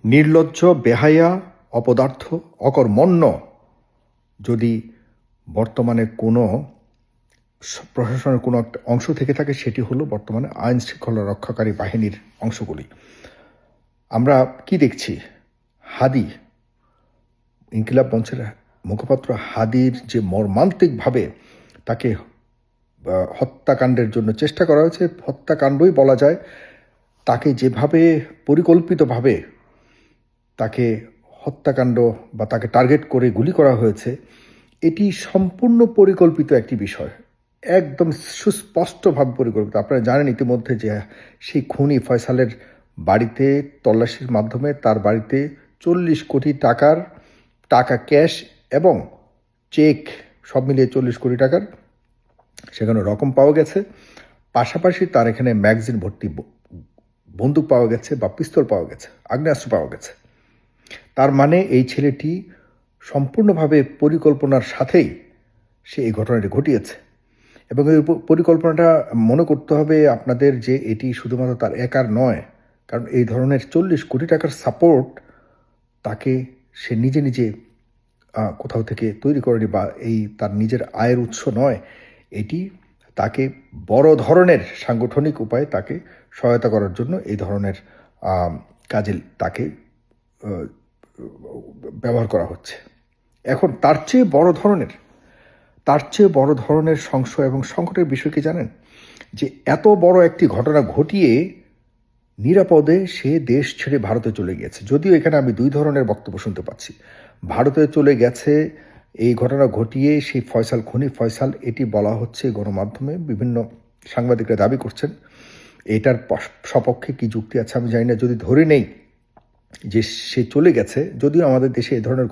নির্লজ্জ, বেহায়া, অপদার্থ, অকর্মণ্য যদি বর্তমানে কোনো প্রশাসনের কোনো একটা অংশ থেকে থাকে, সেটি হলো বর্তমানে আইন শৃঙ্খলা রক্ষাকারী বাহিনীর অংশগুলি। আমরা কি দেখছি? হাদি, ইনকিলাব মঞ্চের মুখপাত্র হাদির যে মর্মান্তিকভাবে তাকে হত্যাকাণ্ডের জন্য চেষ্টা করা হয়েছে, হত্যাকাণ্ডই বলা যায়, তাকে যেভাবে পরিকল্পিতভাবে তাকে হত্যাকাণ্ড বা তাকে টার্গেট করে গুলি করা হয়েছে, এটি সম্পূর্ণ পরিকল্পিত একটি বিষয়, একদম সুস্পষ্টভাবে পরিকল্পিত। আপনারা জানেন ইতিমধ্যে যে সেই খুনি ফয়সালের বাড়িতে তল্লাশির মাধ্যমে তার বাড়িতে 40 কোটি টাকা ক্যাশ এবং চেক সব মিলিয়ে 40 কোটি টাকার সেখানে রকম পাওয়া গেছে। পাশাপাশি তার এখানে ম্যাগাজিন ভর্তি বন্দুক পাওয়া গেছে বা পিস্তল পাওয়া গেছে, আগ্নেয়াস্ত্র পাওয়া গেছে। তার মানে এই ছেলেটি সম্পূর্ণভাবে পরিকল্পনার সাথেই সে এই ঘটনাটি ঘটিয়েছে। এবং এই পরিকল্পনাটা মনে করতে হবে আপনাদের যে এটি শুধুমাত্র তার একার নয়, কারণ এই ধরনের 40 কোটি টাকার সাপোর্ট তাকে সে নিজে নিজে কোথাও থেকে তৈরি করেনি বা এই তার নিজের আয়ের উৎস নয়। এটি তাকে বড় ধরনের সাংগঠনিক উপায়ে তাকে সহায়তা করার জন্য এই ধরনের কাজে তাকে ব্যবহার করা হচ্ছে। এখন তার চেয়ে বড় ধরনের সংশয় এবং সংকটের বিষয় কি জানেন? যে এত বড় একটি ঘটনা ঘটিয়ে নিরাপদে সে দেশ ছেড়ে ভারতে চলে গেছে। যদিও এখানে আমি দুই ধরনের বক্তব্য শুনতে পাচ্ছি। ভারতে চলে গেছে এই ঘটনা ঘটিয়ে সেই খুনি ফয়সাল, এটি বলা হচ্ছে গণমাধ্যমে, বিভিন্ন সাংবাদিকরা দাবি করছেন। এটার সপক্ষে কি যুক্তি আছে আমি জানি না। যদি ধরে নেই যে সে চলে গেছে, যদিও আমাদের দেশে এই ধরনের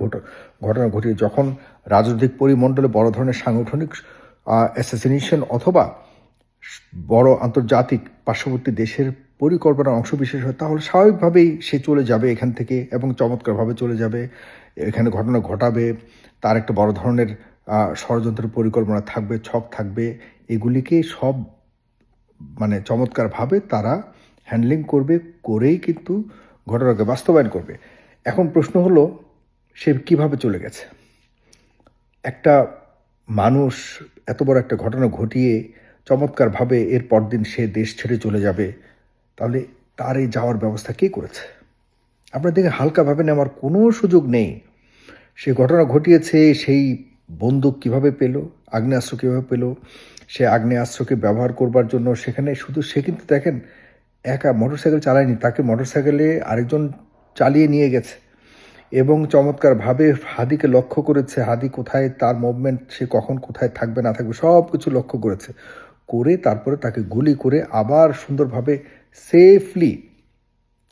ঘটনা ঘটিয়ে যখন রাজনৈতিক পরিমণ্ডলে বড় ধরনের সাংগঠনিক অ্যাসাসিনেশন অথবা বড় আন্তর্জাতিক পার্শ্ববর্তী দেশের পরিকল্পনার অংশবিশেষ হয়, তাহলে স্বাভাবিকভাবেই সে চলে যাবে এখান থেকে এবং চমৎকারভাবে চলে যাবে, এখানে ঘটনা ঘটাবে, তার একটা বড় ধরনের ষড়যন্ত্রের পরিকল্পনা থাকবে, ছক থাকবে, এগুলিকে সব মানে চমৎকারভাবে তারা হ্যান্ডলিং করবে, করেই কিন্তু ঘটনাকে বাস্তবায়ন করবে। এখন প্রশ্ন হলো সে কিভাবে চলে গেছে? একটা মানুষ এত বড় একটা ঘটনা ঘটিয়ে চমৎকারভাবে এর পরদিন সে দেশ ছেড়ে চলে যাবে, তাহলে তার এই যাওয়ার ব্যবস্থা কে করেছে? আপনার দিকে হালকাভাবে নেওয়ার কোনো সুযোগ নেই। সে ঘটনা ঘটিয়েছে, সেই বন্দুক কিভাবে পেল, আগ্নেয়াস্ত্র কীভাবে পেল, সে আগ্নেয়াস্ত্রকে ব্যবহার করবার জন্য সেখানে শুধু সে কিন্তু দেখেন একা মোটরসাইকেল চালায়নি, তাকে মোটরসাইকেলে আরেকজন চালিয়ে নিয়ে গেছে এবং চমৎকারভাবে হাদিকে লক্ষ্য করেছে। হাদি কোথায়, তার মুভমেন্ট, সে কখন কোথায় থাকবে না থাকবে সব কিছু লক্ষ্য করেছে, করে তারপরে তাকে গুলি করে আবার সুন্দরভাবে সেফলি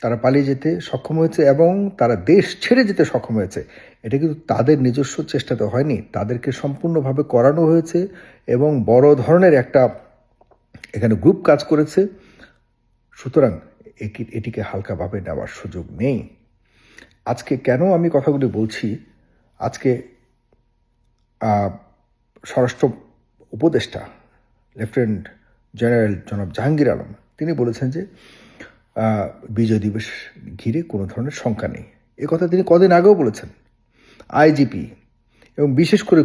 তারা পালিয়ে যেতে সক্ষম হয়েছে এবং তারা দেশ ছেড়ে যেতে সক্ষম হয়েছে। এটা কিন্তু তাদের নিজস্ব চেষ্টাতে হয়নি, তাদেরকে সম্পূর্ণভাবে করানো হয়েছে এবং বড় ধরনের একটা এখানে গ্রুপ কাজ করেছে। সুতরাং এটিকে হালকাভাবে নেওয়ার সুযোগ নেই। আজকে কেন আমি কথাগুলি বলছি? আজকে স্বরাষ্ট্র উপদেষ্টা লেফটেন্যান্ট জেনারেল জনাব জাহাঙ্গীর আলম তিনি বলেছেন যে বিজয় দিবস ঘিরে কোনো ধরনের শঙ্কা নেই। এ কথা তিনি কদিন আগেও বলেছেন। আইজিপি এবং বিশেষ করে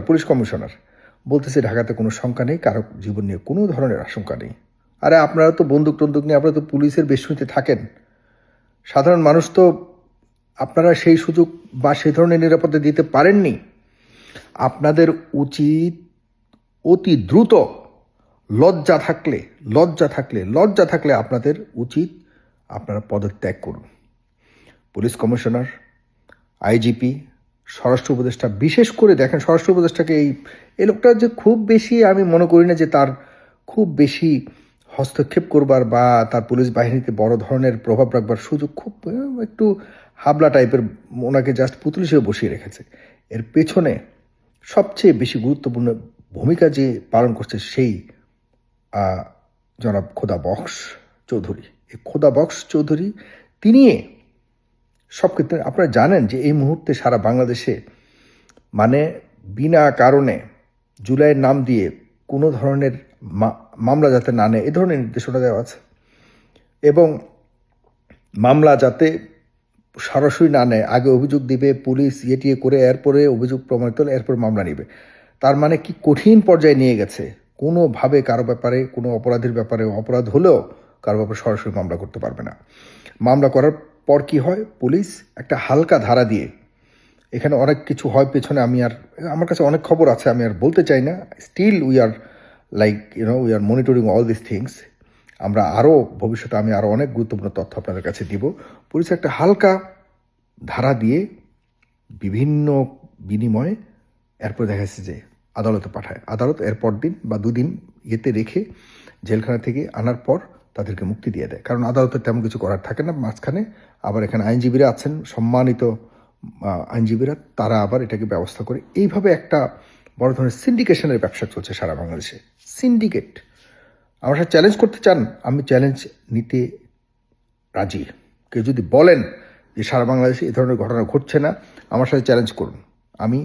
পুলিশ কমিশনার বলতেছে ঢাকাতে কোনো শঙ্কা নেই, কারো জীবন নিয়ে কোনো ধরনের আশঙ্কা নেই। আরে আপনারা তো বন্দুক নিয়ে আপনারা তো পুলিশের বেষ্টনীতে থাকেন, সাধারণ মানুষ তো আপনারা সেই সুযোগ বা সেই ধরনের নিরাপত্তা দিতে পারেননি। আপনাদের উচিত অতি দ্রুত লজ্জা থাকলে আপনাদের উচিত আপনারা পদত্যাগ করুন। পুলিশ কমিশনার, আইজিপি, স্বরাষ্ট্র উপদেষ্টা, বিশেষ করে দেখেন স্বরাষ্ট্র উপদেষ্টাকে এই লোকটা যে খুব বেশি, আমি মনে করি না যে তার খুব বেশি হস্তক্ষেপ করবার বা তার পুলিশ বাহিনীতে বড় ধরনের প্রভাব রাখবার সুযোগ, খুব একটু হাবলা টাইপের, ওনাকে জাস্ট পুতুল হিসেবে বসিয়ে রেখেছে। এর পেছনে সবচেয়ে বেশি গুরুত্বপূর্ণ ভূমিকা যে পালন করছে সেই জনাব খোদা বক্স চৌধুরী। এই খোদা বক্স চৌধুরী তিনি সব ক্ষেত্রে, আপনারা জানেন যে এই মুহূর্তে সারা বাংলাদেশে মানে বিনা কারণে জুলাইয়ের নাম দিয়ে কোনো ধরনের মামলা যাতে না নেয়, এ ধরনের নির্দেশনা দেওয়া আছে এবং মামলা যাতে সরাসরি না নেয়, আগে অভিযোগ দিবে, পুলিশ টিয়ে করে এরপরে অভিযোগ প্রমাণিত হলে এরপরে মামলা নেবে। তার মানে কি কঠিন পর্যায়ে নিয়ে গেছে। কোনোভাবে কারো ব্যাপারে, কোনো অপরাধীর ব্যাপারে, অপরাধ হলেও কারো ব্যাপারে সরাসরি মামলা করতে পারবে না। মামলা করার পর কি হয়, পুলিশ একটা হালকা ধারা দিয়ে, এখানে অনেক কিছু হয় পেছনে, আমার কাছে অনেক খবর আছে, আমি আর বলতে চাই না। Still we are like we are monitoring all this things. আমরা আরও ভবিষ্যতে আমি আরও অনেক গুরুত্বপূর্ণ তথ্য আপনাদের কাছে দিব। পুলিশ একটা হালকা ধারা দিয়ে বিভিন্ন বিনিময়ে এরপর দেখা যাচ্ছে যে আদালতে পাঠায়। আদালত এরপর দিন বা দুদিন ইয়েতে রেখে জেলখানা থেকে আনার পর তাদেরকে মুক্তি দিয়ে দেয়, কারণ আদালতের তেমন কিছু করার থাকে না। মাঝখানে আবার এখানে আইনজীবীরা আছেন, সম্মানিত আইনজীবীরা, তারা আবার এটাকে ব্যবস্থা করে। এইভাবে একটা বড় ধরনের সিন্ডিকেশনের ব্যবসা চলছে সারা বাংলাদেশে। সিন্ডিকেট। আমার সাথে চ্যালেঞ্জ করতে চান, আমি চ্যালেঞ্জ নিতে রাজি। কেউ যদি বলেন যে সারা বাংলাদেশে এই ধরনের ঘটনা ঘটছে না, আমার সাথে চ্যালেঞ্জ করুন। আমি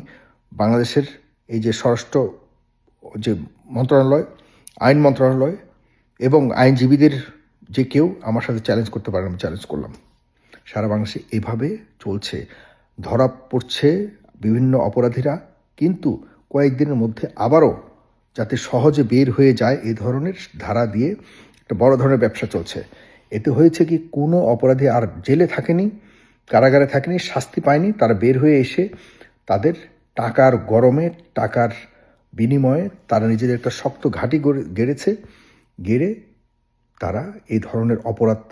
বাংলাদেশের এই যে স্বরাষ্ট্র যে মন্ত্রণালয়, আইন মন্ত্রণালয় এবং আইনজীবীদের যে কেউ আমার সাথে চ্যালেঞ্জ করতে পারেন, আমি চ্যালেঞ্জ করলাম। সারা বাংলাদেশে এভাবে চলছে, ধরা পড়ছে বিভিন্ন অপরাধীরা, কিন্তু কয়েকদিনের মধ্যে আবারও যাতে সহজে বের হয়ে যায় এই ধরনের ধারা দিয়ে একটা বড় ধরনের ব্যবসা চলছে। এতে হয়েছে কি, কোনো অপরাধী আর জেলে থাকেনি, কারাগারে থাকেনি, শাস্তি পায়নি। তারা বের হয়ে এসে তাদের টাকার গরমে, টাকার বিনিময়ে তারা নিজেদের একটা শক্ত ঘাঁটি গেড়েছে। গেড়ে তারা এই ধরনের অপরাধ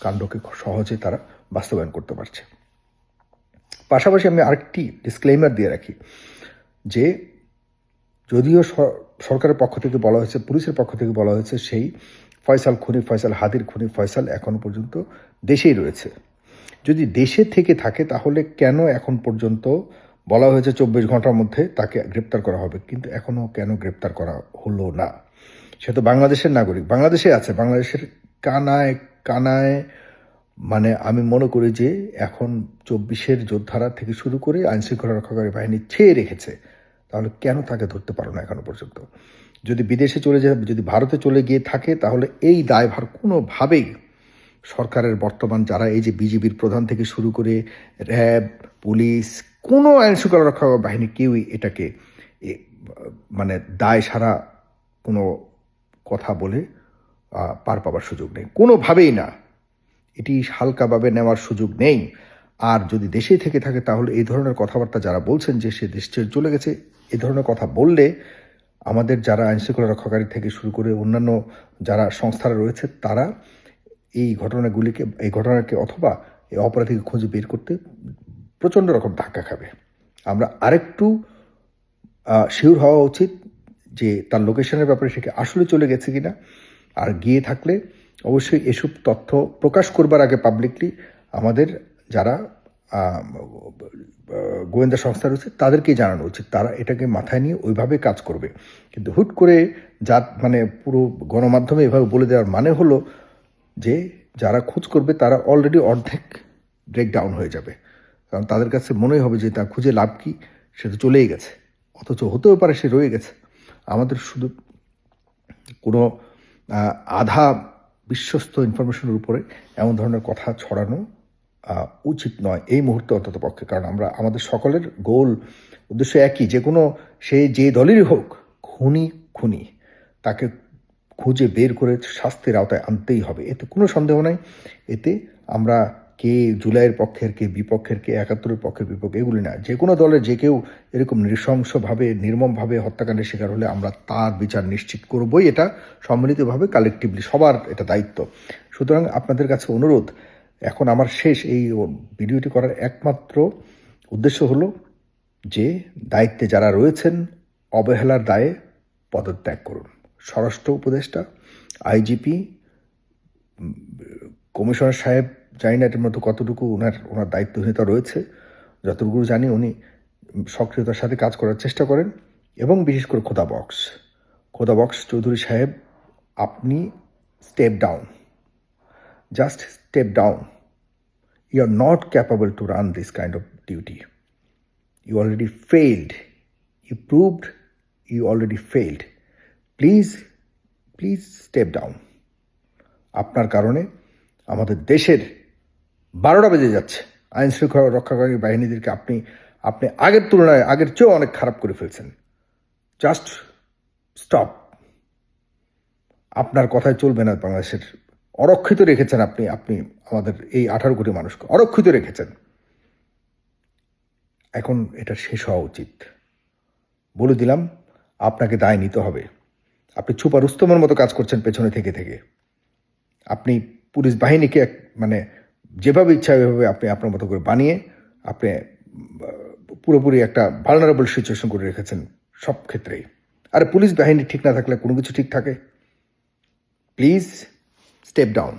কাণ্ডকে সহজে তারা বাস্তবায়ন করতে পারছে। পাশাপাশি আমি আরেকটি ডিসক্লেইমার দিয়ে রাখি যে যদিও সরকারের পক্ষ থেকে বলা হয়েছে, পুলিশের পক্ষ থেকে বলা হয়েছে সেই ফয়সাল হাদির খুনি ফয়সাল এখনো পর্যন্ত দেশেই রয়েছে। যদি দেশে থেকে থাকে তাহলে কেন এখন পর্যন্ত বলা হয়েছে 24 ঘন্টার মধ্যে তাকে গ্রেপ্তার করা হবে, কিন্তু এখনো কেন গ্রেপ্তার করা হলো না? সে তো বাংলাদেশের নাগরিক, বাংলাদেশে আছে, বাংলাদেশের কানায় কানায়, মানে আমি মনে করি যে এখন 24-এর যোদ্ধারা থেকে শুরু করে আইনশৃঙ্খলা রক্ষাকারী বাহিনী ছেয়ে রেখেছে। তাহলে কেন তাকে ধরতে পারো না এখনো পর্যন্ত? যদি বিদেশে চলে যায়, যদি ভারতে চলে গিয়ে থাকে, তাহলে এই দায়ভার কোনোভাবেই সরকারের বর্তমান যারা, এই যে বিজিবির প্রধান থেকে শুরু করে র্যাব, পুলিশ, কোনো আইনশৃঙ্খলা রক্ষাকারী বাহিনী কেউই এটাকে মানে দায় সারা কোনো কথা বলে পার পাবার সুযোগ নেই, কোনোভাবেই না। এটি হালকাভাবে নেওয়ার সুযোগ নেই। আর যদি দেশেই থেকে থাকে তাহলে এই ধরনের কথাবার্তা যারা বলছেন যে সে দেশ ছেড়ে চলে গেছে, এই ধরনের কথা বললে আমাদের যারা আইনশৃঙ্খলা রক্ষাকারী থেকে শুরু করে অন্যান্য যারা সংস্থারা রয়েছে, তারা এই ঘটনাকে অথবা এই অপরাধীকে খুঁজে বের করতে প্রচণ্ড রকম ধাক্কা খাবে। আমরা আরেকটু শিওর হওয়া উচিত যে তার লোকেশনের ব্যাপারে সে কি আসলে চলে গেছে কিনা। আর গিয়ে থাকলে অবশ্যই এসব তথ্য প্রকাশ করবার আগে পাবলিকলি আমাদের যারা গোয়েন্দা সংস্থা রয়েছে তাদেরকেই জানানো উচিত। তারা এটাকে মাথায় নিয়ে ওইভাবে কাজ করবে। কিন্তু হুট করে মানে পুরো গণমাধ্যমে এভাবে বলে দেওয়ার মানে হলো যে যারা খোঁজ করবে তারা অলরেডি অর্ধেক ব্রেকডাউন হয়ে যাবে, কারণ তাদের কাছে মনেই হবে যে তা খুঁজে লাভ কি, সে তো চলেই গেছে। অথচ হতেও পারে সে রয়ে গেছে। আমাদের শুধু কোনো আধা বিশ্বস্ত ইনফরমেশনের উপরে এমন ধরনের কথা ছড়ানো উচিত নয় এই মুহূর্তে অন্তত পক্ষে। কারণ আমাদের সকলের গোল উদ্দেশ্য একই, যে কোনো সে যে দলেরই হোক, খুনি তাকে খুঁজে বের করে শাস্তির আওতায় আনতেই হবে। এতে কোনো সন্দেহ নাই। এতে আমরা কে জুলাইয়ের পক্ষের, কে বিপক্ষের, কে 71-এর পক্ষের বিপক্ষে, এগুলি না। যে কোনো দলের যে কেউ এরকম নৃশংসভাবে, নির্মমভাবে হত্যাকাণ্ডের শিকার হলে আমরা তার বিচার নিশ্চিত করবই। এটা সম্মিলিতভাবে, কালেকটিভলি সবার এটা দায়িত্ব। সুতরাং আপনাদের কাছে অনুরোধ, এখন আমার শেষ এই ভিডিওটি করার একমাত্র উদ্দেশ্য হলো যে দায়িত্বে যারা রয়েছেন অবহেলার দায়ে পদত্যাগ করুন। স্বরাষ্ট্র উপদেষ্টা, আইজিপি, কমিশনার সাহেব, জানি না এটার মধ্যে কতটুকু ওনার দায়িত্বহীনতা রয়েছে। যতটুকু জানি উনি সক্রিয়তার সাথে কাজ করার চেষ্টা করেন। এবং বিশেষ করে খোদা বক্স চৌধুরী সাহেব, আপনি step down, just step down. You are not capable to run this kind of duty. You already failed. You proved you already failed. Please step down. আপনার কারণে আমাদের দেশের 12টা বেজে যাচ্ছে, আইন শৃঙ্খলা রক্ষাকারী বাহিনীদেরকে আপনি আপনি আগের তুলনায় আগের চেয়েও অনেক খারাপ করে ফেলছেন। Just stop. আপনার কথায় চলবে না। বাংলাদেশের অরক্ষিত রেখেছেন আপনি আপনি আমাদের এই 18 কোটি মানুষকে অরক্ষিত রেখেছেন। এখন এটা শেষ হওয়া উচিত। বলে দিলাম, আপনাকে দায় নিতে হবে। আপনি ছুপা রুস্তমের মতো কাজ করছেন পেছনে থেকে থেকে। আপনি পুলিশ বাহিনীকে মানে যেভাবে ইচ্ছা ওইভাবে আপনি আপনার মতো করে বানিয়ে আপনি পুরোপুরি একটা ভালনারেবল সিচুয়েশন করে রেখেছেন সব ক্ষেত্রেই। আর পুলিশ বাহিনী ঠিক না থাকলে কোনো কিছু ঠিক থাকে? Please step down.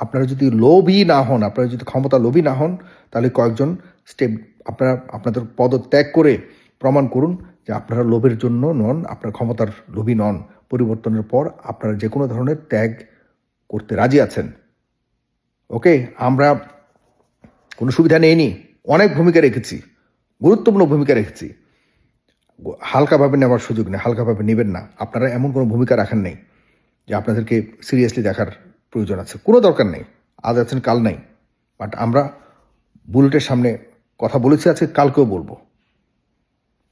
আপনারা যদি লোভী না হন, আপনারা যদি ক্ষমতা লোভী না হন, তাহলে কয়েকজন স্টেপ আপনারা আপনাদের পদত্যাগ করে প্রমাণ করুন যে আপনারা লোভের জন্য নন, আপনার ক্ষমতার লোভী নন। পরিবর্তনের পর আপনারা যে কোনো ধরনের ত্যাগ করতে রাজি আছেন। ওকে, আমরা কোনো সুবিধা নেইনি, অনেক ভূমিকা রেখেছি, গুরুত্বপূর্ণ ভূমিকা রেখেছি। হালকাভাবে নেওয়ার সুযোগ নেই, হালকাভাবে নেবেন না। আপনারা এমন কোনো ভূমিকা রাখেন নেই যে আপনাদেরকে সিরিয়াসলি দেখার প্রয়োজন আছে, কোনো দরকার নেই। আজ আছেন কাল নাই। বাট আমরা বুলেটের সামনে কথা বলেছি, আজকে কালকেও বলবো।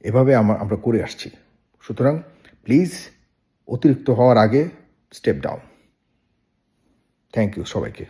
এভাবে আমরা করে আসছি। সুতরাং প্লিজ অতিরিক্ত হওয়ার আগে স্টেপ ডাউন। থ্যাংক ইউ সবাইকে।